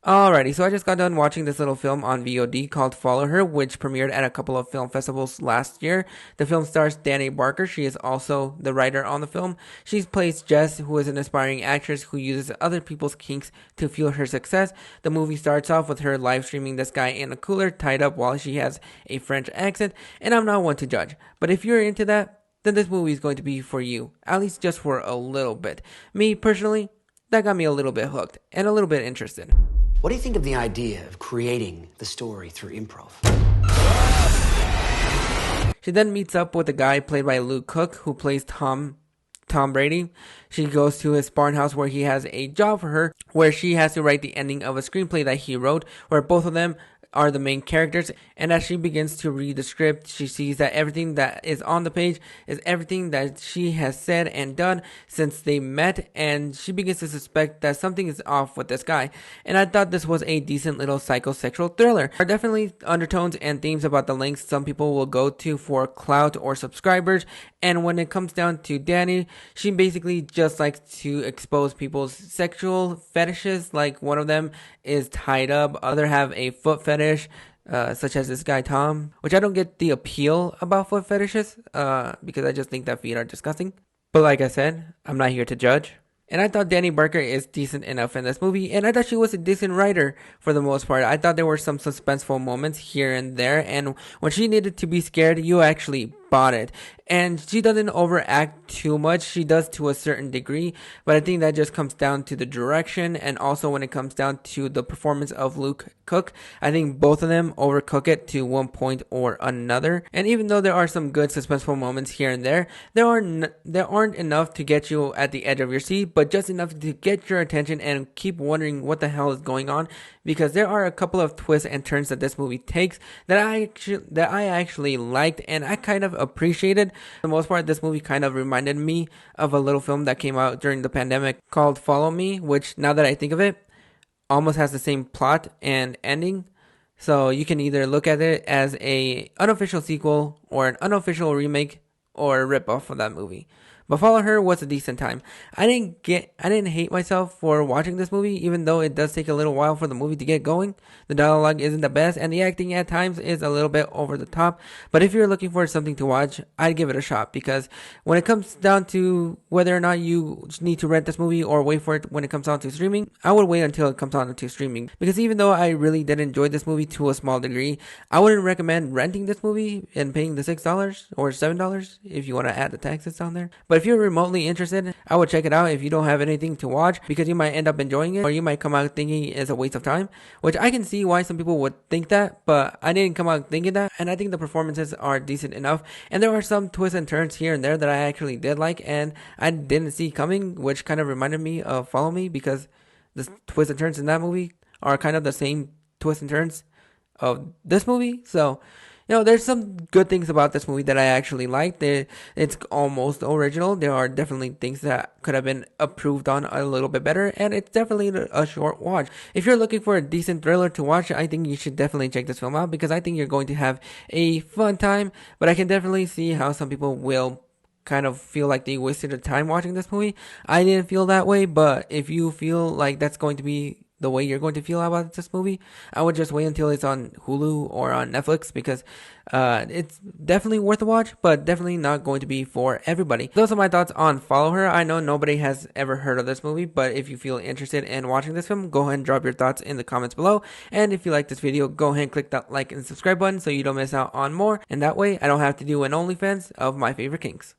Alrighty, so I just got done watching this little film on VOD called Follow Her, which premiered at a couple of film festivals last year. The film stars Dani Barker. She is also the writer on the film. She plays Jess, who is an aspiring actress who uses other people's kinks to fuel her success. The movie starts off with her live streaming this guy in a cooler tied up while she has a French accent, and I'm not one to judge. But if you're into that, then this movie is going to be for you, at least just for a little bit. Me, personally, that got me a little bit hooked and a little bit interested. What do you think of the idea of creating the story through improv? She then meets up with a guy played by Luke Cook, who plays Tom Brady. She goes to his barn house where he has a job for her, where she has to write the ending of a screenplay that he wrote, where both of them are the main characters. And as she begins to read the script, she sees that everything that is on the page is everything that she has said and done since they met, and she begins to suspect that something is off with this guy. And I thought this was a decent little psychosexual thriller. There are definitely undertones and themes about the lengths some people will go to for clout or subscribers, and when it comes down to Dani, she basically just likes to expose people's sexual fetishes. Like, one of them is tied up, other have a foot fetish, such as this guy Tom, which I don't get the appeal about foot fetishes, because I just think that feet are disgusting. But like I said, I'm not here to judge. And I thought Dani Barker is decent enough in this movie, and I thought she was a decent writer for the most part. I thought there were some suspenseful moments here and there, and when she needed to be scared, you actually bought it. And she doesn't overact too much. She does to a certain degree, but I think that just comes down to the direction, and also when it comes down to the performance of Luke Cook. I think both of them overcook it to one point or another. And even though there are some good suspenseful moments here and there, there aren't enough to get you at the edge of your seat, but just enough to get your attention and keep wondering what the hell is going on, because there are a couple of twists and turns that this movie takes that I actually liked and I kind of appreciated. For the most part, this movie kind of reminded me of a little film that came out during the pandemic called Follow Me, which, now that I think of it, almost has the same plot and ending. So you can either look at it as a unofficial sequel or an unofficial remake or a ripoff of that movie. But Follow Her was a decent time. I didn't hate myself for watching this movie, even though it does take a little while for the movie to get going. The dialogue isn't the best, and the acting at times is a little bit over the top. But if you're looking for something to watch, I'd give it a shot, because when it comes down to whether or not you need to rent this movie or wait for it when it comes on to streaming, I would wait until it comes on to streaming. Because even though I really did enjoy this movie to a small degree, I wouldn't recommend renting this movie and paying the $6 or $7 if you want to add the taxes on there. But if you're remotely interested, I would check it out if you don't have anything to watch, because you might end up enjoying it, or you might come out thinking it's a waste of time, which I can see why some people would think that, but I didn't come out thinking that, and I think the performances are decent enough, and there are some twists and turns here and there that I actually did like, and I didn't see coming, which kind of reminded me of Follow Me, because the twists and turns in that movie are kind of the same twists and turns of this movie. So there's some good things about this movie that I actually liked. It's almost original. There are definitely things that could have been improved on a little bit better, and it's definitely a short watch. If you're looking for a decent thriller to watch, I think you should definitely check this film out, because I think you're going to have a fun time, but I can definitely see how some people will kind of feel like they wasted their time watching this movie. I didn't feel that way, but if you feel like that's going to be the way you're going to feel about this movie, I would just wait until it's on Hulu or on Netflix, because it's definitely worth a watch, but definitely not going to be for everybody. Those are my thoughts on Follow Her. I know nobody has ever heard of this movie, but if you feel interested in watching this film, go ahead and drop your thoughts in the comments below. And if you like this video, go ahead and click that like and subscribe button so you don't miss out on more, and that way I don't have to do an OnlyFans of my favorite kinks.